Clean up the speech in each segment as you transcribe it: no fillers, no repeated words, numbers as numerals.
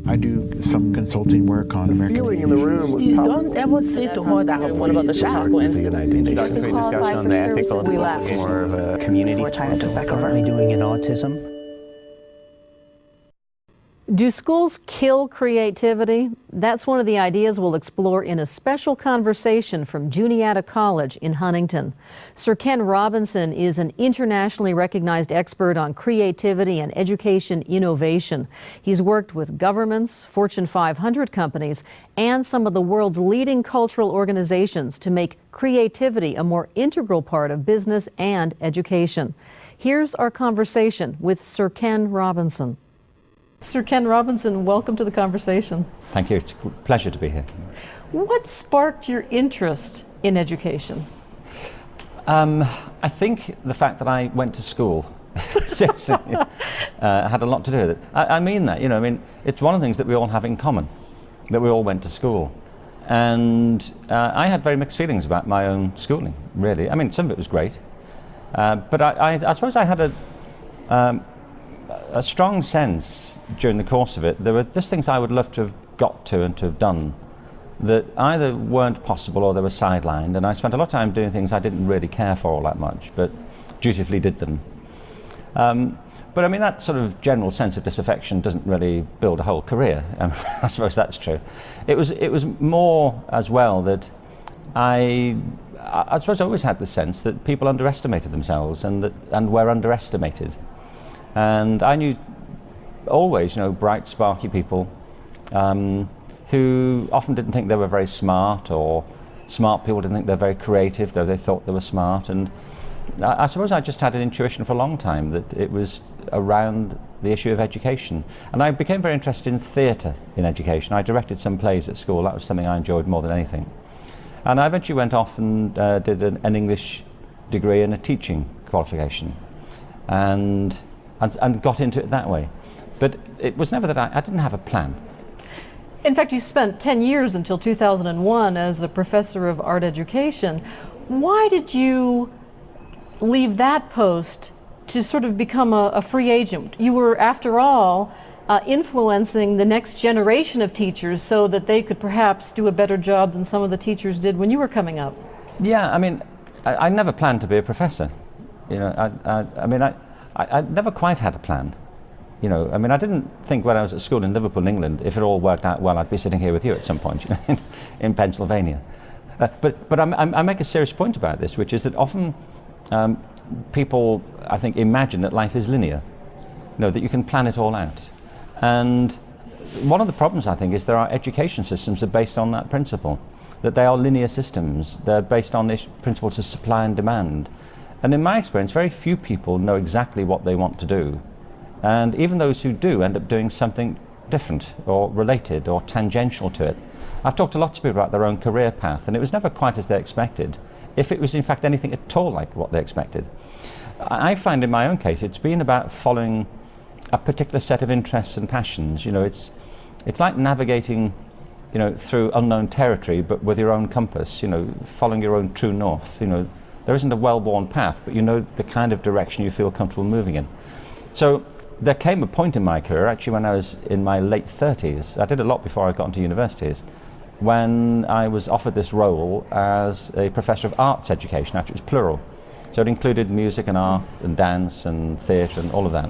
I do some consulting work on American feeling in the room was Don't ever say to her that what about the shower? Introductory discussion on the ethical We laugh. more of a community. We're trying to took back over. Currently doing in autism. Do schools kill creativity? That's one of the ideas we'll explore in a special conversation from Juniata College in Huntington. Sir Ken Robinson is an internationally recognized expert on creativity and education innovation. He's worked with governments, Fortune 500 companies, and some of the world's leading cultural organizations to make creativity a more integral part of business and education. Here's our conversation with Sir Ken Robinson. Sir Ken Robinson, welcome to the conversation. Thank you. It's a pleasure to be here. What sparked your interest in education? I think the fact that I went to school seriously had a lot to do with it. I mean that, it's one of the things that we all have in common, that we all went to school. And I had very mixed feelings about my own schooling, really. I mean, some of it was great. But I suppose I had a strong sense during the course of it. There were just things I would love to have got to and to have done that either weren't possible or they were sidelined, and I spent a lot of time doing things I didn't really care for all that much, but dutifully did them. But I mean, that sort of general sense of disaffection doesn't really build a whole career. I suppose that's true. It was more as well that I suppose I always had the sense that people underestimated themselves and were underestimated. And I knew always, bright, sparky people who often didn't think they were very smart, or smart people didn't think they're very creative, though they thought they were smart. And I suppose I just had an intuition for a long time that it was around the issue of education. And I became very interested in theatre in education. I directed some plays at school. That was something I enjoyed more than anything. And I eventually went off and did an English degree and a teaching qualification. And got into it that way. But it was never that I didn't have a plan. In fact, you spent 10 years until 2001 as a professor of art education. Why did you leave that post to sort of become a free agent? You were, after all, influencing the next generation of teachers so that they could perhaps do a better job than some of the teachers did when you were coming up. Yeah, I mean, I never planned to be a professor. I never quite had a plan. I didn't think when I was at school in Liverpool, England, if it all worked out well, I'd be sitting here with you at some point, in Pennsylvania. But I make a serious point about this, which is that often people, I think, imagine that life is linear, that you can plan it all out. And one of the problems, I think, is there are education systems that are based on that principle, that they are linear systems. They're based on the principles of supply and demand. And in my experience, very few people know exactly what they want to do. And even those who do end up doing something different or related or tangential to it. I've talked to lots of people about their own career path, and it was never quite as they expected, if it was in fact anything at all like what they expected. I find in my own case it's been about following a particular set of interests and passions. It's like navigating through unknown territory, but with your own compass, following your own true north. There isn't a well-worn path, but you know the kind of direction you feel comfortable moving in. So there came a point in my career, actually when I was in my late 30s, I did a lot before I got into universities, when I was offered this role as a professor of arts education. Actually it was plural. So it included music and art and dance and theatre and all of that.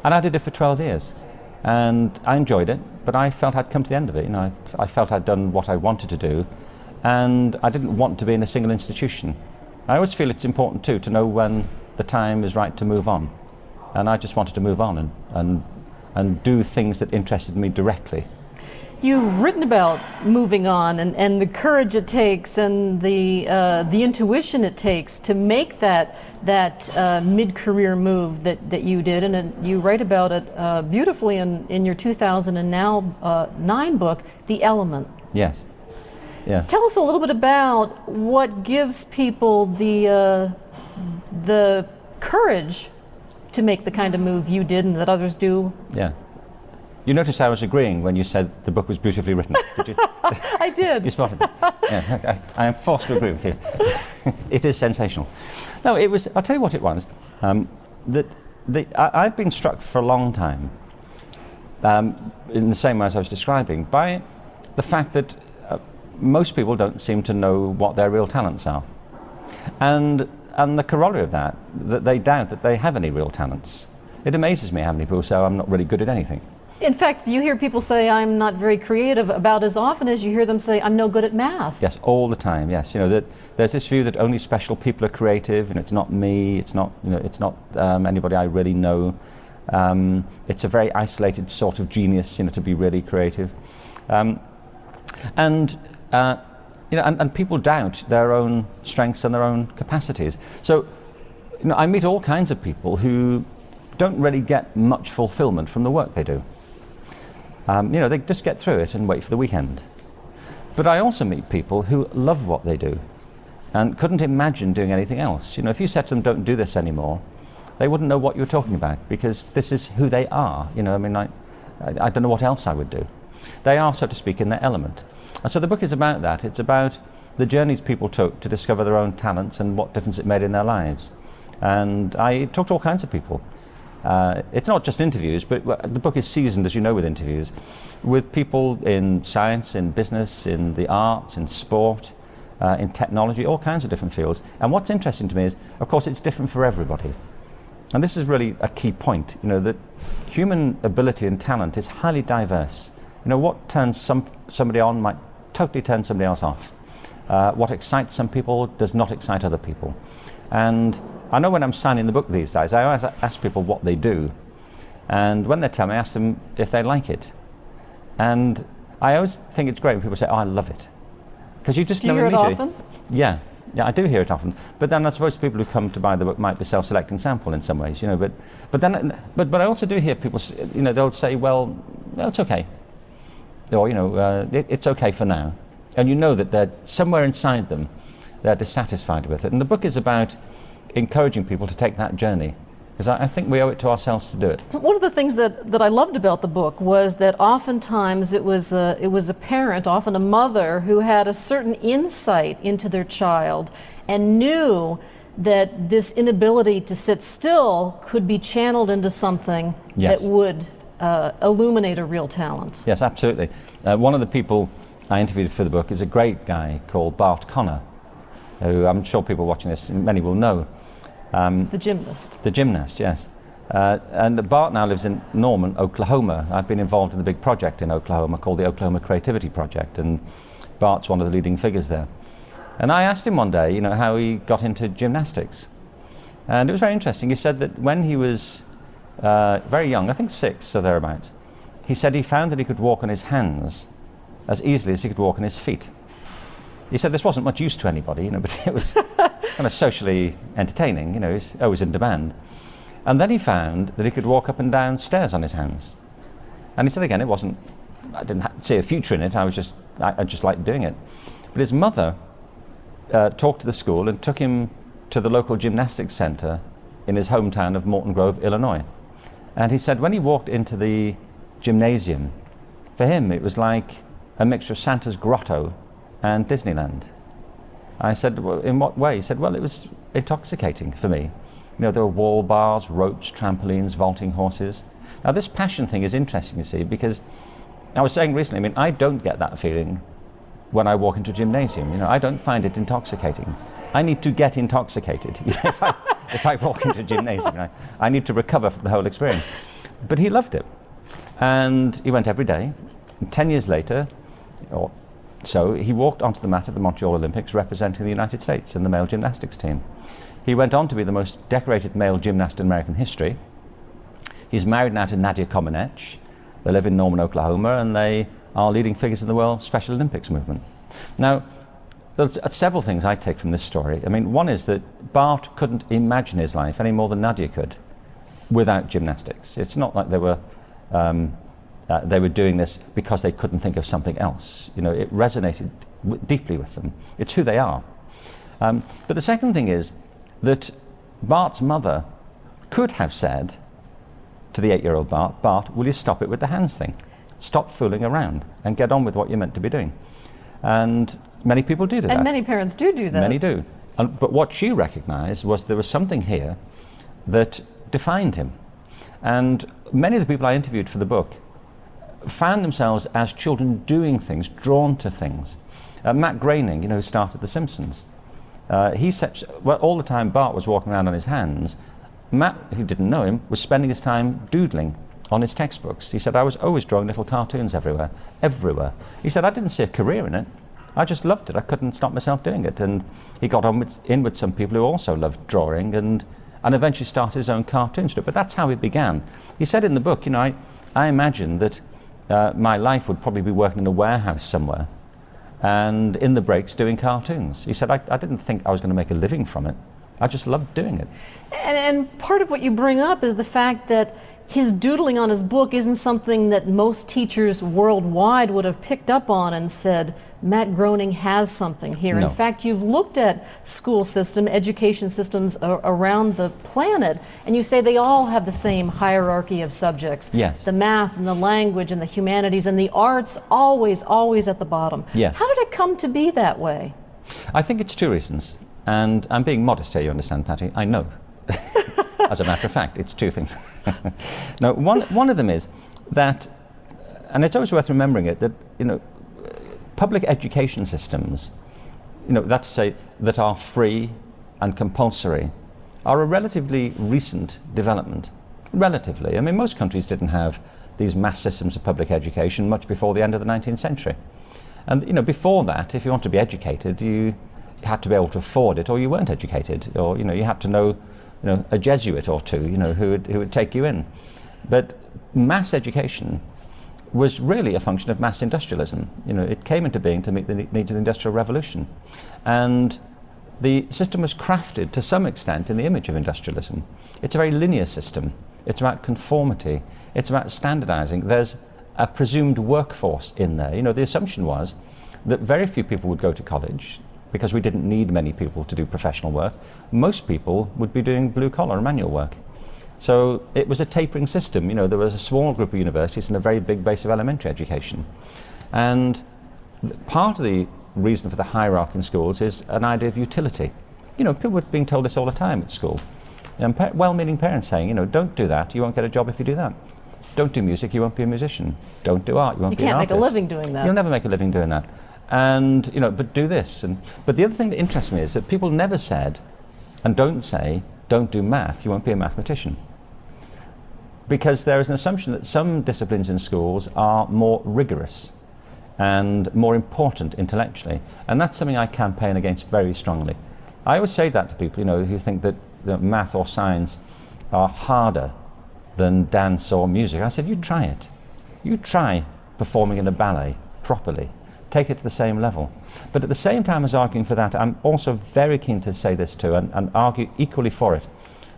And I did it for 12 years. And I enjoyed it, but I felt I'd come to the end of it. I felt I'd done what I wanted to do, and I didn't want to be in a single institution. I always feel it's important too to know when the time is right to move on, and I just wanted to move on and do things that interested me directly. You've written about moving on and the courage it takes and the intuition it takes to make that mid-career move that you did, and you write about it beautifully in your 2009 book, The Element. Yes. Yeah. Tell us a little bit about what gives people the courage to make the kind of move you did and that others do. Yeah. You noticed I was agreeing when you said the book was beautifully written, did you? I did. You spotted it. Yeah, I am forced to agree with you. It is sensational. No, it was, I'll tell you what it was. I've been struck for a long time in the same way as I was describing, by the fact that most people don't seem to know what their real talents are. And the corollary of that they doubt that they have any real talents. It amazes me how many people say, oh, I'm not really good at anything. In fact, you hear people say, I'm not very creative, about as often as you hear them say, I'm no good at math. Yes, all the time, yes. You know, that there's this view that only special people are creative, you know, it's not me, it's not, you know, it's not anybody I really know. It's a very isolated sort of genius, you know, to be really creative. You know, and people doubt their own strengths and their own capacities. So, you know, I meet all kinds of people who don't really get much fulfillment from the work they do. You know, they just get through it and wait for the weekend. But I also meet people who love what they do and couldn't imagine doing anything else. You know, if you said to them, don't do this anymore, they wouldn't know what you were talking about, because this is who they are. You know, I mean, I don't know what else I would do. They are, so to speak, in their element. And so the book is about that. It's about the journeys people took to discover their own talents and what difference it made in their lives. And I talked to all kinds of people. It's not just interviews, but the book is seasoned, as you know, with interviews, with people in science, in business, in the arts, in sport, in technology, all kinds of different fields. And what's interesting to me is, of course, it's different for everybody. And this is really a key point, you know, that human ability and talent is highly diverse. You know, what turns somebody on might totally turn somebody else off. What excites some people does not excite other people. And I know when I'm signing the book these days, I always ask people what they do. And when they tell me, I ask them if they like it. And I always think it's great when people say, oh, I love it. Because you just know immediately. Do you hear it often? Yeah, I do hear it often. But then I suppose people who come to buy the book might be self-selecting sample in some ways, you know. But I also do hear people, you know, they'll say, well, no, it's okay. Or, you know, it's okay for now. And you know that they're somewhere inside them, they're dissatisfied with it. And the book is about encouraging people to take that journey, because I think we owe it to ourselves to do it. One of the things that I loved about the book was that oftentimes it was a parent, often a mother, who had a certain insight into their child and knew that this inability to sit still could be channeled into something Yes. that would illuminate a real talent. Yes, absolutely. One of the people I interviewed for the book is a great guy called Bart Conner, who I'm sure people watching this, many will know. The gymnast. The gymnast, yes. And Bart now lives in Norman, Oklahoma. I've been involved in a big project in Oklahoma called the Oklahoma Creativity Project, and Bart's one of the leading figures there. And I asked him one day, you know, how he got into gymnastics. And it was very interesting. He said that when he was very young, I think 6 or thereabouts, he said he found that he could walk on his hands as easily as he could walk on his feet. He said this wasn't much use to anybody, you know, but it was kind of socially entertaining, you know, it's always in demand. And then he found that he could walk up and down stairs on his hands. And he said again, I didn't see a future in it, I just liked doing it. But his mother talked to the school and took him to the local gymnastics center in his hometown of Morton Grove, Illinois. And he said when he walked into the gymnasium, for him it was like a mixture of Santa's grotto and Disneyland. I said, well, in what way? He said, well, it was intoxicating for me. You know, there were wall bars, ropes, trampolines, vaulting horses. Now this passion thing is interesting, you see, because I was saying recently, I mean, I don't get that feeling when I walk into a gymnasium. You know, I don't find it intoxicating. I need to get intoxicated if I walk into a gymnasium. I need to recover from the whole experience. But he loved it. And he went every day. And 10 years later, or so, he walked onto the mat at the Montreal Olympics representing the United States and the male gymnastics team. He went on to be the most decorated male gymnast in American history. He's married now to Nadia Comaneci. They live in Norman, Oklahoma, and they are leading figures in the world Special Olympics movement. Now, there's several things I take from this story. I mean, one is that Bart couldn't imagine his life any more than Nadia could without gymnastics. It's not like they were doing this because they couldn't think of something else. You know, it resonated deeply with them. It's who they are. But the second thing is that Bart's mother could have said to the 8-year-old Bart, will you stop it with the hands thing? Stop fooling around and get on with what you're meant to be doing. And many people do that. And many parents do that. Many do. But what she recognized was there was something here that defined him. And many of the people I interviewed for the book found themselves as children doing things, drawn to things. Matt Groening, who started The Simpsons, he said, well, all the time Bart was walking around on his hands, Matt, who didn't know him, was spending his time doodling on his textbooks. He said, I was always drawing little cartoons everywhere. He said, I didn't see a career in it. I just loved it. I couldn't stop myself doing it. And he got in with some people who also loved drawing and eventually started his own cartoon strip. But that's how it began. He said in the book, I imagined that my life would probably be working in a warehouse somewhere and in the breaks doing cartoons. He said, I didn't think I was going to make a living from it. I just loved doing it. And part of what you bring up is the fact that his doodling on his book isn't something that most teachers worldwide would have picked up on and said, Matt Groening has something here. No. In fact, you've looked at school system, education systems around the planet, and you say they all have the same hierarchy of subjects. Yes. The math and the language and the humanities and the arts always at the bottom. Yes. How did it come to be that way? I think it's two reasons. And I'm being modest here, you understand, Patty. I know. As a matter of fact, it's two things. No, one of them is that, and it's always worth remembering it, that public education systems, that's to say that are free and compulsory, are a relatively recent development. Relatively. I mean, most countries didn't have these mass systems of public education much before the end of the 19th century. And before that, if you want to be educated, you had to be able to afford it, or you weren't educated, or you had to know a Jesuit or two, who would take you in. But mass education was really a function of mass industrialism. It came into being to meet the needs of the Industrial Revolution. And the system was crafted to some extent in the image of industrialism. It's a very linear system. It's about conformity. It's about standardizing. There's a presumed workforce in there. The assumption was that very few people would go to college because we didn't need many people to do professional work. Most people would be doing blue-collar and manual work. So it was a tapering system. There was a small group of universities and a very big base of elementary education. And part of the reason for the hierarchy in schools is an idea of utility. People were being told this all the time at school. Well-meaning parents saying, don't do that, you won't get a job if you do that. Don't do music, you won't be a musician. Don't do art, you won't be an artist. You can't make a living doing that. You'll never make a living doing that. And, but do this. But the other thing that interests me is that people never said, and don't say, don't do math, you won't be a mathematician. Because there is an assumption that some disciplines in schools are more rigorous and more important intellectually. And that's something I campaign against very strongly. I always say that to people, who think that math or science are harder than dance or music. I said, you try it. You try performing in a ballet properly. Take it to the same level. But at the same time as arguing for that, I'm also very keen to say this too, and argue equally for it,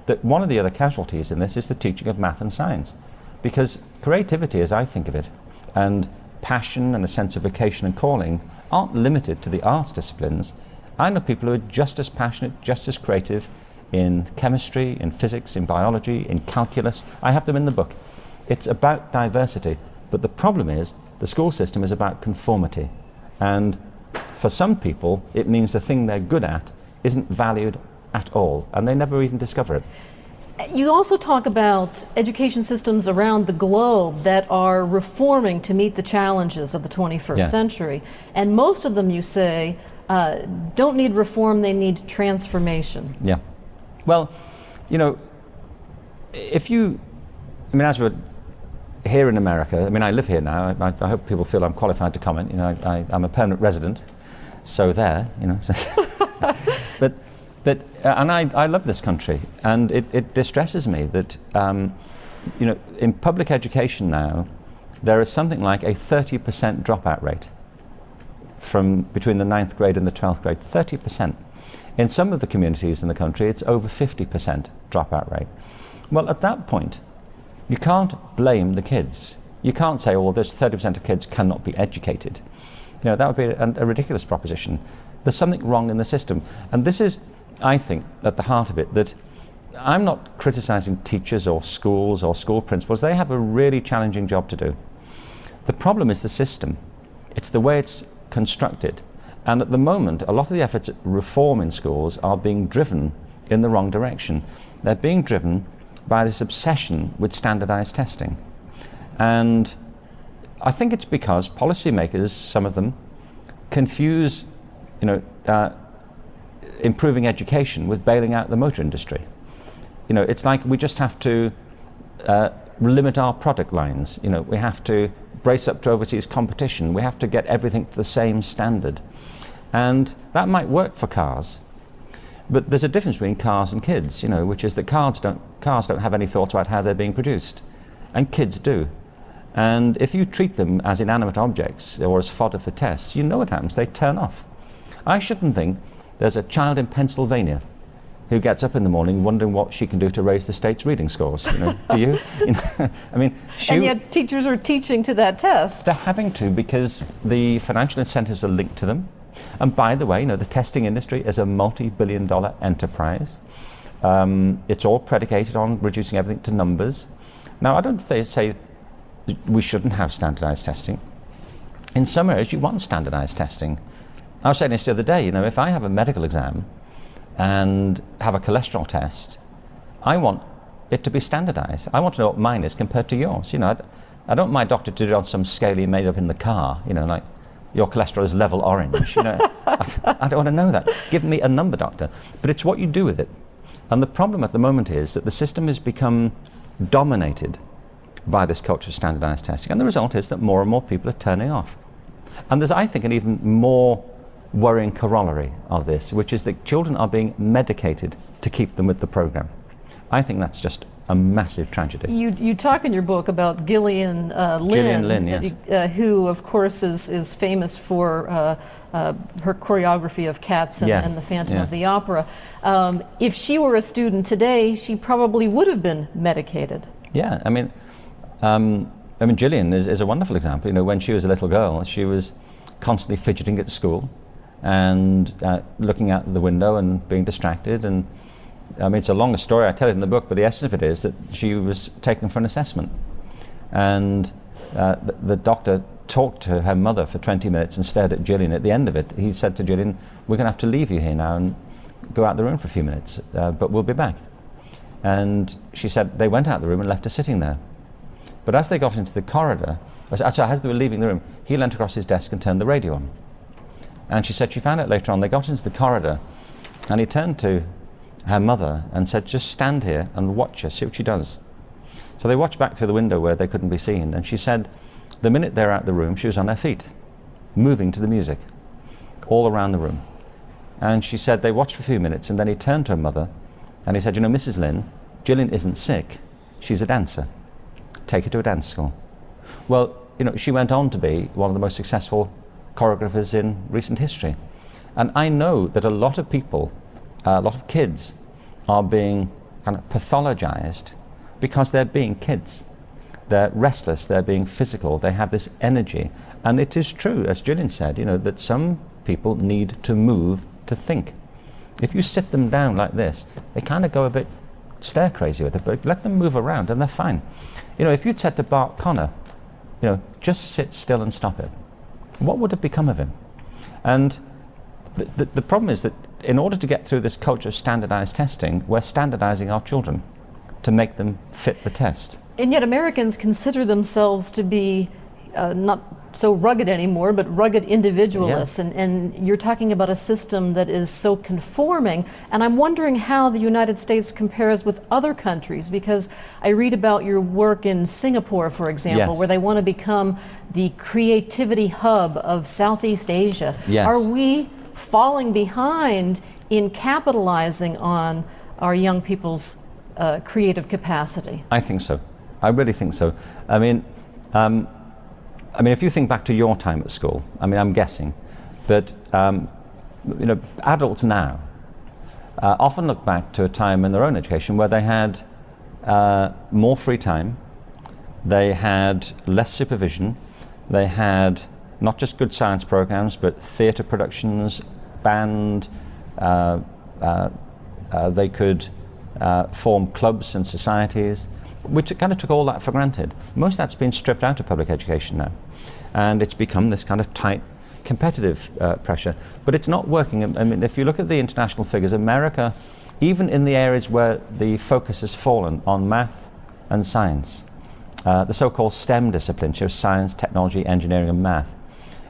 that one of the other casualties in this is the teaching of math and science. Because creativity, as I think of it, and passion and a sense of vocation and calling aren't limited to the arts disciplines. I know people who are just as passionate, just as creative in chemistry, in physics, in biology, in calculus. I have them in the book. It's about diversity. But the problem is, the school system is about conformity. And for some people, it means the thing they're good at isn't valued at all, and they never even discover it. You also talk about education systems around the globe that are reforming to meet the challenges of the 21st century. And most of them, you say, don't need reform, they need transformation. Yeah. Well, as we're here in America, I live here now, I hope people feel I'm qualified to comment, I'm a permanent resident, so there, But I love this country, and it distresses me that, in public education now, there is something like a 30% dropout rate from between the 9th grade and the 12th grade, 30%. In some of the communities in the country, it's over 50% dropout rate. Well, at that point, you can't blame the kids. You can't say, oh, well, there's 30% of kids cannot be educated. That would be a ridiculous proposition. There's something wrong in the system. And this is, I think, at the heart of it, that I'm not criticizing teachers or schools or school principals. They have a really challenging job to do. The problem is the system. It's the way it's constructed. And at the moment, a lot of the efforts at reform in schools are being driven in the wrong direction. They're being driven by this obsession with standardized testing. And I think it's because policymakers, some of them, confuse, improving education with bailing out the motor industry. It's like we just have to limit our product lines. We have to brace up to overseas competition. We have to get everything to the same standard. And that might work for cars. But there's a difference between cars and kids, which is that cars don't have any thoughts about how they're being produced. And kids do. And if you treat them as inanimate objects or as fodder for tests, you know what happens. They turn off. I shouldn't think there's a child in Pennsylvania who gets up in the morning wondering what she can do to raise the state's reading scores. Do you? I mean, and yet teachers are teaching to that test. They're having to, because the financial incentives are linked to them. And by the way, the testing industry is a multi-billion-dollar enterprise. It's all predicated on reducing everything to numbers. Now, I don't say we shouldn't have standardized testing. In some areas, you want standardized testing. I was saying this the other day, if I have a medical exam and have a cholesterol test, I want it to be standardized. I want to know what mine is compared to yours. I don't want my doctor to do it on some scale he made up in the car, like your cholesterol is level orange. I don't want to know that. Give me a number, doctor. But it's what you do with it. And the problem at the moment is that the system has become dominated by this culture of standardized testing. And the result is that more and more people are turning off. And there's, I think, an even more worrying corollary of this, which is that children are being medicated to keep them with the program. I think that's just a massive tragedy. You talk in your book about Gillian Lynne, Gillian Lynne, yes. Who, of course, is famous for her choreography of Cats and the Phantom of the Opera. If she were a student today, she probably would have been medicated. Yeah, I mean, Gillian is a wonderful example. When she was a little girl, she was constantly fidgeting at school and looking out the window and being distracted. And it's a longer story, I tell it in the book, but the essence of it is that she was taken for an assessment. And the doctor talked to her mother for 20 minutes and stared at Gillian. At the end of it, he said to Gillian, "We're going to have to leave you here now and go out the room for a few minutes, but we'll be back." And she said they went out the room and left her sitting there. But as they got into the corridor, actually as they were leaving the room, he leant across his desk and turned the radio on. And she said she found out later on, they got into the corridor and he turned to her mother and said, "Just stand here and watch her, see what she does." So they watched back through the window where they couldn't be seen, and she said the minute they were out the room, she was on her feet, moving to the music, all around the room. And she said they watched for a few minutes, and then he turned to her mother and he said, "Mrs. Lynne, Gillian isn't sick, she's a dancer. Take her to a dance school." Well, she went on to be one of the most successful choreographers in recent history. And I know that a lot of people, a lot of kids are being kind of pathologized because they're being kids. They're restless, they're being physical, they have this energy. And it is true, as Gillian said, that some people need to move to think. If you sit them down like this, they kind of go a bit stir crazy with it, but let them move around and they're fine. If you'd said to Bart Connor, just sit still and stop it, what would have become of him? And the problem is that in order to get through this culture of standardized testing, we're standardizing our children to make them fit the test. And yet Americans consider themselves to be not so rugged anymore, but rugged individualists. Yeah. And you're talking about a system that is so conforming. And I'm wondering how the United States compares with other countries, because I read about your work in Singapore, for example, Yes. where they want to become the creativity hub of Southeast Asia. Yes. Are we falling behind in capitalizing on our young people's creative capacity? I think so. I really think so. If you think back to your time at school, I'm guessing, but adults now often look back to a time in their own education where they had more free time, they had less supervision, they had not just good science programs, but theatre productions, band, they could form clubs and societies, which kind of took all that for granted. Most of that's been stripped out of public education now. And it's become this kind of tight competitive pressure. But it's not working. If you look at the international figures, America, even in the areas where the focus has fallen on math and science, the so-called STEM disciplines, so science, technology, engineering and math.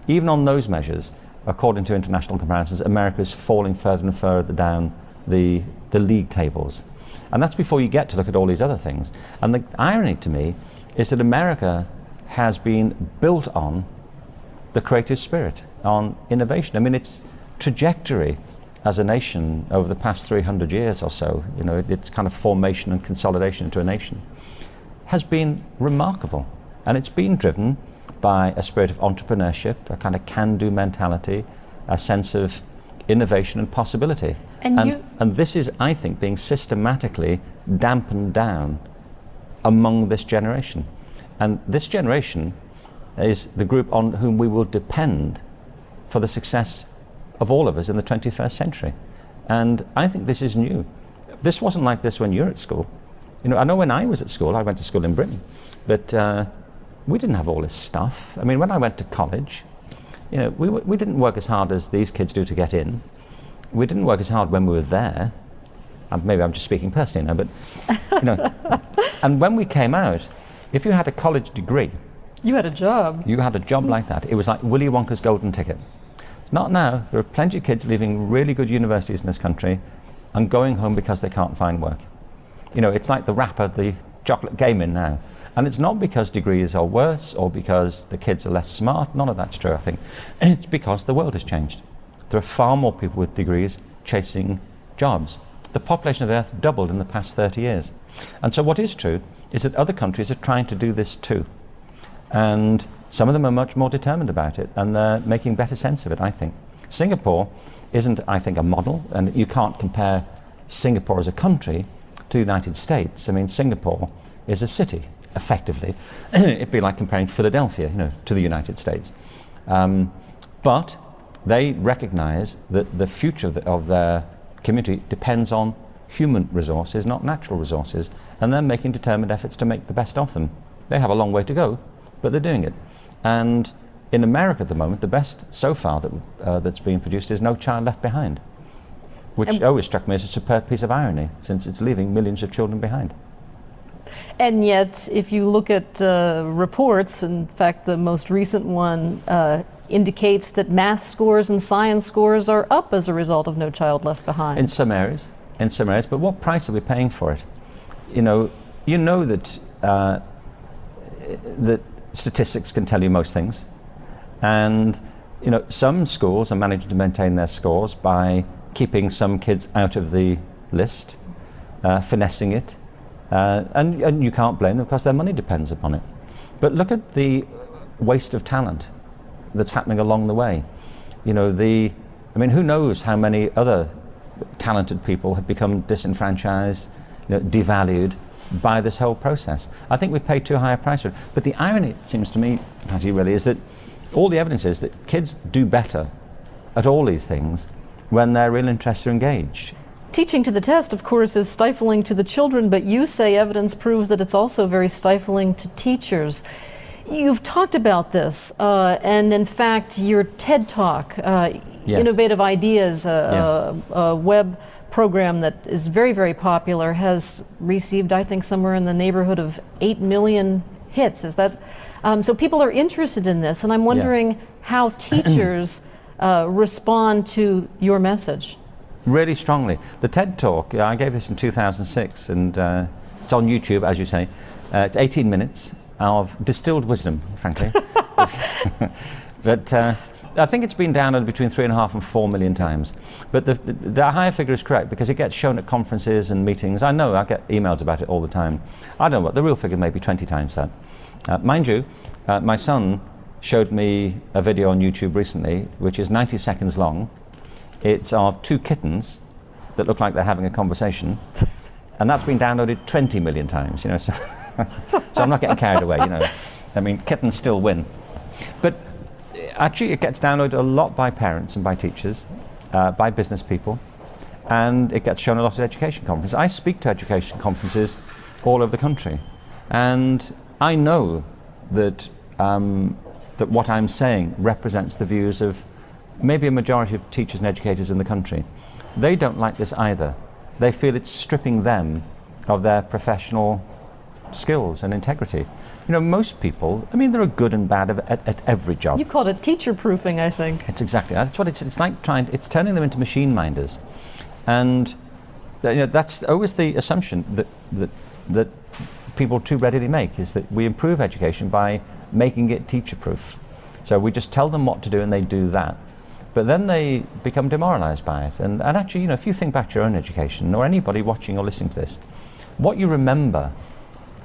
Even on those measures, according to international comparisons, America is falling further and further down the league tables. And that's before you get to look at all these other things. And the irony to me is that America has been built on the creative spirit, on innovation. I mean, its trajectory as a nation over the past 300 years or so, you know, its kind of formation and consolidation into a nation, has been remarkable. And it's been driven by a spirit of entrepreneurship, a kind of can-do mentality, a sense of innovation and possibility. And this is, I think, being systematically dampened down among this generation. And this generation is the group on whom we will depend for the success of all of us in the 21st century. And I think this is new. This wasn't like this when you're at school. You know, I know when I was at school, I went to school in Britain, but we didn't have all this stuff. I mean, when I went to college, you know, we didn't work as hard as these kids do to get in. We didn't work as hard when we were there. Maybe I'm just speaking personally now, but, you know, and when we came out, if you had a college degree, you had a job. You had a job like that. It was like Willy Wonka's golden ticket. Not now. There are plenty of kids leaving really good universities in this country and going home because they can't find work. You know, it's like the wrapper the chocolate came in now. And it's not because degrees are worse or because the kids are less smart. None of that's true, I think. It's because the world has changed. There are far more people with degrees chasing jobs. The population of the Earth doubled in the past 30 years. And so what is true is that other countries are trying to do this too. And some of them are much more determined about it, and they're making better sense of it, I think. Singapore isn't, I think, a model, and you can't compare Singapore as a country to the United States. I mean, Singapore is a city, effectively. It'd be like comparing Philadelphia, you know, to the United States. But they recognize that the future of their community depends on human resources, not natural resources, and they're making determined efforts to make the best of them. They have a long way to go, but they're doing it. And in America at the moment, the best so far that's being produced is No Child Left Behind, which always struck me as a superb piece of irony, since it's leaving millions of children behind. And yet, if you look at reports, in fact, the most recent one indicates that math scores and science scores are up as a result of No Child Left Behind. In some areas, but what price are we paying for it? You know that that statistics can tell you most things, and you know, some schools are managing to maintain their scores by keeping some kids out of the list, finessing it, and you can't blame them because their money depends upon it. But look at the waste of talent that's happening along the way. You know, I mean, who knows how many other talented people have become disenfranchised, you know, devalued by this whole process. I think we pay too high a price for it. But the irony, it seems to me, Patty, really, is that all the evidence is that kids do better at all these things when their real interests are engaged. Teaching to the test, of course, is stifling to the children, but you say evidence proves that it's also very stifling to teachers. You've talked about this, and in fact, your TED Talk, Yes. Innovative Ideas, a web program that is very, very popular, has received, I think, somewhere in the neighborhood of 8 million hits. Is that so? People are interested in this, and I'm wondering how teachers respond to your message. Really strongly. The TED Talk, I gave this in 2006, and it's on YouTube, as you say. It's 18 minutes of distilled wisdom, frankly. But I think it's been downloaded between 3.5 and 4 million times. But the higher figure is correct because it gets shown at conferences and meetings. I know, I get emails about it all the time. I don't know what, the real figure may be 20 times that. Mind you, my son showed me a video on YouTube recently, which is 90 seconds long. It's of 2 kittens that look like they're having a conversation. And that's been downloaded 20 million times, you know, so, so I'm not getting carried away, you know. I mean, kittens still win. But actually, it gets downloaded a lot by parents and by teachers, by business people, and it gets shown a lot at education conferences. I speak to education conferences all over the country, and I know that that what I'm saying represents the views of maybe a majority of teachers and educators in the country. They don't like this either. They feel it's stripping them of their professional skills and integrity. You know, most people, I mean, there are good and bad at every job. You called it teacher proofing, I think. It's exactly, that's what it's like it's turning them into machine minders. And you know, that's always the assumption that people too readily make, is that we improve education by making it teacher proof. So we just tell them what to do and they do that. But then they become demoralized by it. And actually, you know, if you think back to your own education, or anybody watching or listening to this, what you remember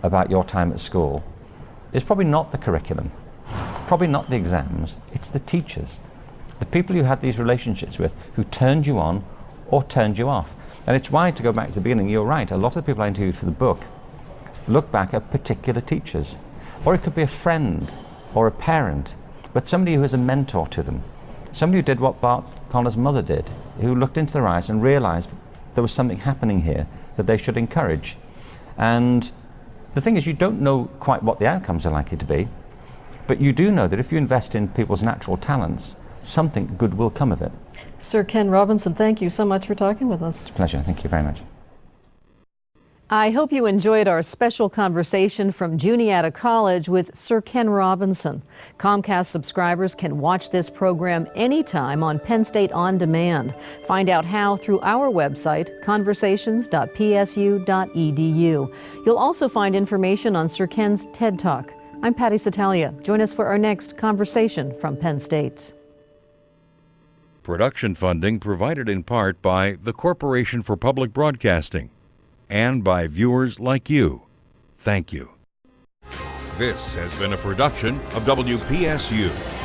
about your time at school is probably not the curriculum, probably not the exams, it's the teachers, the people you had these relationships with who turned you on or turned you off. And it's why, to go back to the beginning, you're right, a lot of the people I interviewed for the book look back at particular teachers. Or it could be a friend or a parent, but somebody who is a mentor to them. Somebody who did what Bart Connor's mother did, who looked into their eyes and realized there was something happening here that they should encourage. And the thing is, you don't know quite what the outcomes are likely to be, but you do know that if you invest in people's natural talents, something good will come of it. Sir Ken Robinson, thank you so much for talking with us. It's a pleasure. Thank you very much. I hope you enjoyed our special conversation from Juniata College with Sir Ken Robinson. Comcast subscribers can watch this program anytime on Penn State On Demand. Find out how through our website, conversations.psu.edu. You'll also find information on Sir Ken's TED Talk. I'm Patty Satalia. Join us for our next conversation from Penn State. Production funding provided in part by the Corporation for Public Broadcasting and by viewers like you. Thank you. This has been a production of WPSU.